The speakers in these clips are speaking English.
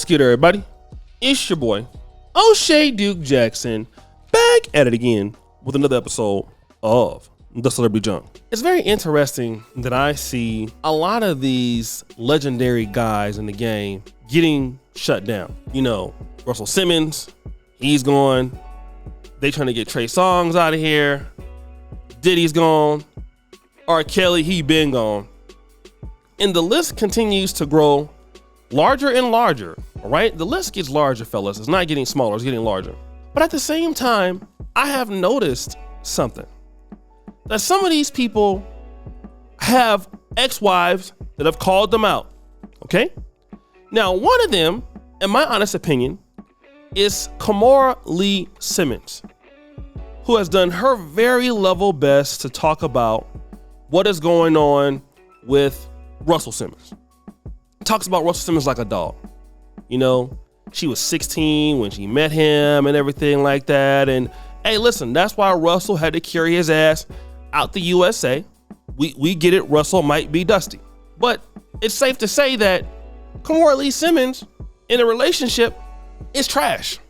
What's good, everybody? It's your boy, O'Shea Duke Jackson, back at it again with another episode of The Celebrity Junk. It's very interesting that I see a lot of these legendary guys in the game getting shut down. You know, Russell Simmons, he's gone. They trying to get Trey Songz out of here. Diddy's gone. R. Kelly, he been gone. And the list continues to grow larger and larger, all right? The list gets larger, fellas. It's not getting smaller, it's getting larger. But at the same time, I have noticed something. That some of these people have ex-wives that have called them out, okay? Now, one of them, in my honest opinion, is Kimora Lee Simmons, who has done her very level best to talk about what is going on with Russell Simmons. Talks about Russell Simmons like a dog. You know, she was 16 when she met him and everything like that. And hey, listen, that's why Russell had to carry his ass out the USA. We get it, Russell might be dusty. But it's safe to say that Kimora Lee Simmons in a relationship is trash.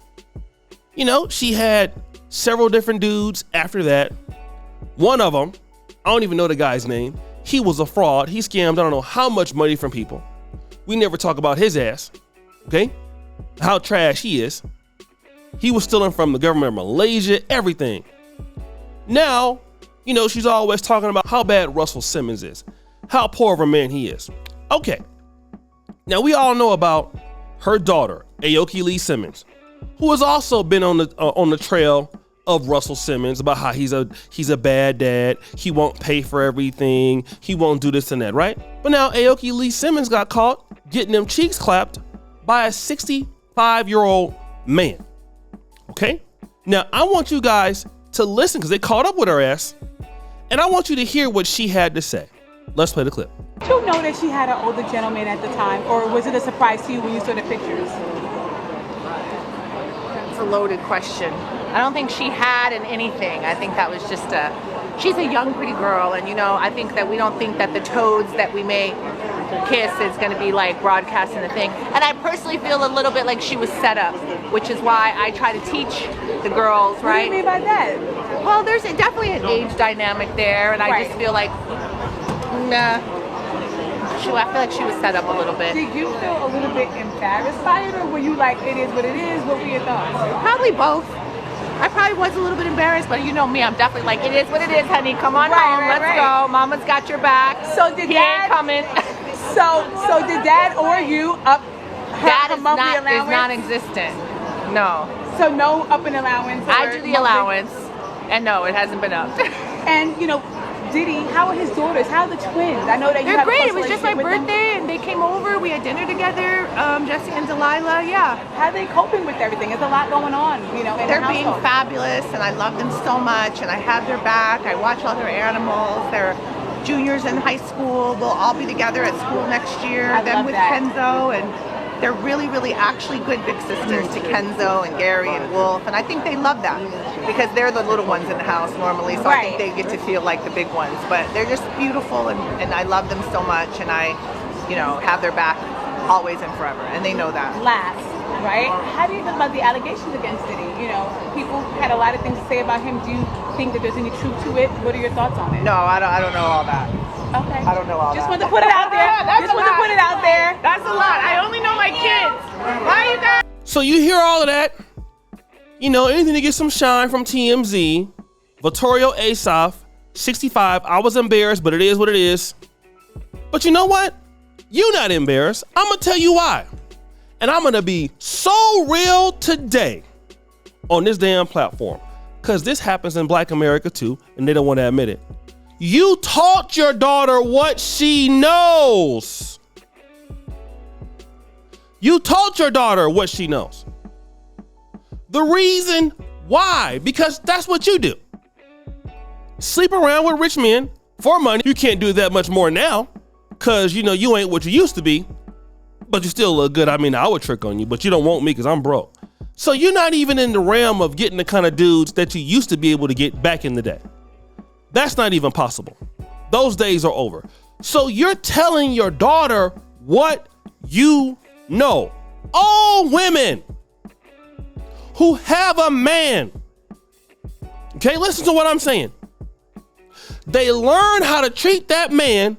You know, she had several different dudes after that. One of them, I don't even know the guy's name. He was a fraud. He scammed I don't know how much money from people. We never talk about his ass, okay? How trash he is. He was stealing from the government of Malaysia, everything. Now, you know, she's always talking about how bad Russell Simmons is, how poor of a man he is. Okay. Now, we all know about her daughter, Aoki Lee Simmons, who has also been on the trail of Russell Simmons about how he's a bad dad. He won't pay for everything. He won't do this and that, right? But now Aoki Lee Simmons got caught getting them cheeks clapped by a 65-year-old man. Okay? Now I want you guys to listen because they caught up with her ass, and I want you to hear what she had to say. Let's play the clip. Did you know that she had an older gentleman at the time, or was it a surprise to you when you saw the pictures? It's a loaded question. I don't think she had anything. I think that was just she's a young, pretty girl, and you know, I think that we don't think that the toads that we may kiss is going to be like broadcasting the thing. And I personally feel a little bit like she was set up, which is why I try to teach the girls, right? What do you mean by that? Well, there's definitely an age dynamic there, and I just feel like, nah. I feel like she was set up a little bit. Did you feel a little bit embarrassed by it, or were you like, it is what it is? What were your thoughts? Probably both. I probably was a little bit embarrassed, but you know me, I'm definitely like, it is what it is, honey. Come on home, let's go. Mama's got your back. So did he Dad ain't coming? So did Dad or you up her monthly allowance? Is non-existent. No. So no up in allowance. I do the allowance, and no, it hasn't been up. And you know, Diddy, how are his daughters? How are the twins? I know that they're great. It was just my birthday, and they came over. We had dinner together. Jesse and Delilah. Yeah. How are they coping with everything? There's a lot going on, you know. They're being fabulous, and I love them so much, and I have their back. I watch all their animals. They're juniors in high school. We'll all be together at school next year. Them with Kenzo, and they're really, really actually good big sisters to Kenzo and Gary and Wolf, and I think they love that because they're the little ones in the house normally, so I think they get to feel like the big ones. But they're just beautiful, and I love them so much, and I, you know, have their back always and forever, and they know that. Last, right? How do you feel about the allegations against Diddy? You know, people had a lot of things to say about him. Do you think that there's any truth to it? What are your thoughts on it? No, I don't know all that. Okay. I don't know all Just that. want to put it out there. Just want to put it out there. That's a lot. I only know my kids. Why you guys? So you hear all of that? You know, anything to get some shine from TMZ. Vittorio Assaf, 65. I was embarrassed, but it is what it is. But you know what? You're not embarrassed. I'm going to tell you why. And I'm going to be so real today on this damn platform. Because this happens in Black America too, and they don't want to admit it. You taught your daughter what she knows. You taught your daughter what she knows. The reason why, because that's what you do. Sleep around with rich men for money. You can't do that much more now because, you know, you ain't what you used to be, but you still look good. I mean, I would trick on you, but you don't want me because I'm broke. So you're not even in the realm of getting the kind of dudes that you used to be able to get back in the day. That's not even possible. Those days are over. So you're telling your daughter what you know. All women who have a man, okay, listen to what I'm saying. They learn how to treat that man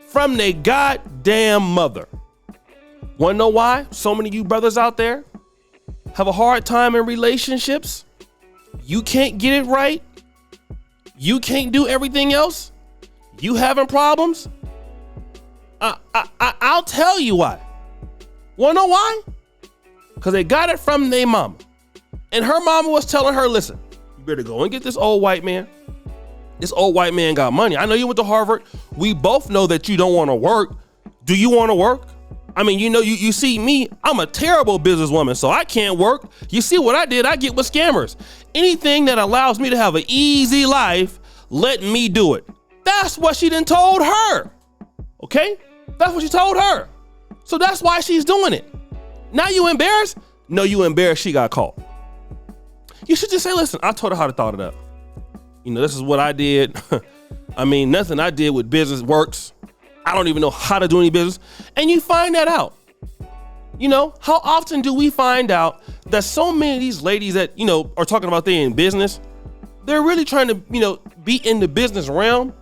from their goddamn mother. Wanna know why so many of you brothers out there have a hard time in relationships? You can't get it right. You can't do everything else. You having problems? I'll tell you why. Wanna know why? Because they got it from their mama. And her mama was telling her, listen, you better go and get this old white man. This old white man got money. I know you went to Harvard. We both know that you don't want to work. Do you want to work? I mean, you see me, I'm a terrible businesswoman, so I can't work. You see what I did? I get with scammers. Anything that allows me to have an easy life, let me do it. That's what she done told her. Okay? That's what she told her. So that's why she's doing it. Now you embarrassed? No, you embarrassed she got caught. You should just say, listen, I told her how to thought it up. This is what I did. I mean, nothing I did with business works. I don't even know how to do any business. And you find that out. How often do we find out that so many of these ladies that, are talking about they in business, they're really trying to, be in the business realm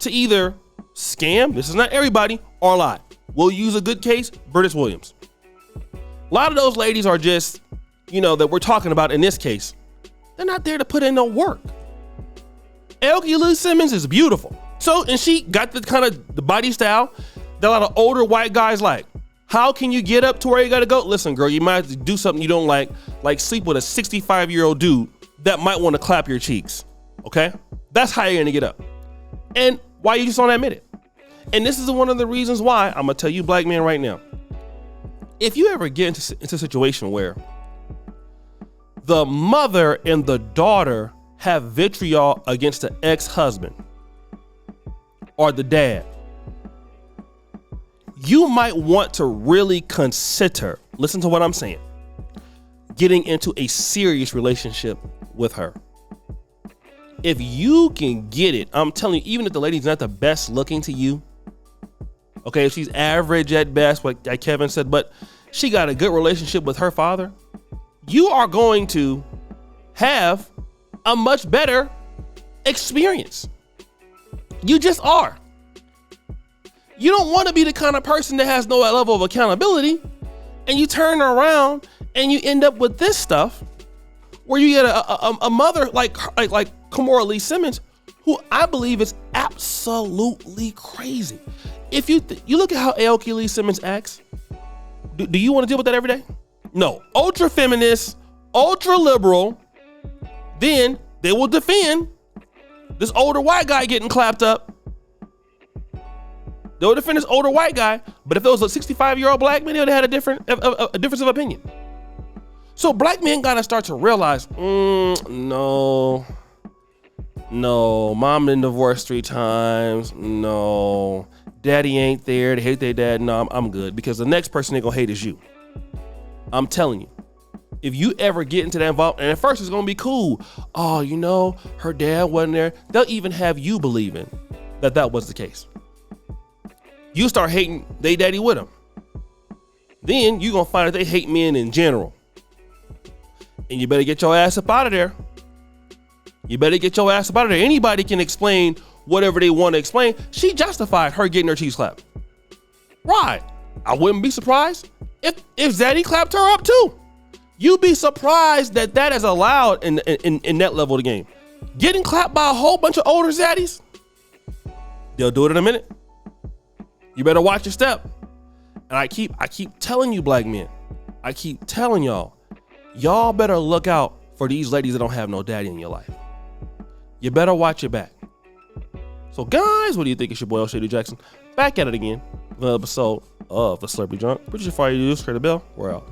to either scam, this is not everybody, or lie. We'll use a good case, British Williams. A lot of those ladies are just, that we're talking about in this case, they're not there to put in no work. Aoki Lee Simmons is beautiful. So, and she got the kind of the body style that a lot of older white guys like. How can you get up to where you gotta go? Listen, girl, you might have to do something you don't like sleep with a 65-year-old dude that might want to clap your cheeks, okay? That's how you're gonna get up. And why you just don't admit it. And this is one of the reasons why, I'm gonna tell you black men right now, if you ever get into a situation where the mother and the daughter have vitriol against the ex-husband or the dad, you might want to really consider, listen to what I'm saying, getting into a serious relationship with her. If you can get it, I'm telling you, even if the lady's not the best looking to you, okay, if she's average at best, like Kevin said, but she got a good relationship with her father, you are going to have a much better experience. You just are. You don't want to be the kind of person that has no level of accountability, and you turn around and you end up with this stuff where you get a mother like Kimora Lee Simmons, who I believe is absolutely crazy. If you look at how Aoki Lee Simmons acts, do you want to deal with that every day? No. Ultra feminist, ultra liberal, then they will defend this older white guy getting clapped up. They'll defend this older white guy, but if it was a 65-year-old black man, they would have had a difference of opinion. So black men gotta start to realize, no, mom been divorced 3 times. No, daddy ain't there. They hate their dad. No, I'm good, because the next person they're gonna hate is you. I'm telling you. If you ever get into that involvement, and at first it's gonna be cool. Oh, her dad wasn't there. They'll even have you believing that was the case. You start hating they daddy with them. Then you gonna find that they hate men in general. And you better get your ass up out of there. Anybody can explain whatever they want to explain. She justified her getting her cheeks clapped. Right. I wouldn't be surprised if Zaddy clapped her up too. You'd be surprised that is allowed in that level of the game. Getting clapped by a whole bunch of older Zaddies, they'll do it in a minute. You better watch your step. And I keep telling you, black men, I keep telling y'all better look out for these ladies that don't have no daddy in your life. You better watch your back. So guys, what do you think? It's your boy Shady Jackson, back at it again with another episode of The Celebrity Drunk. Put your fire, use, create a bell. We're out.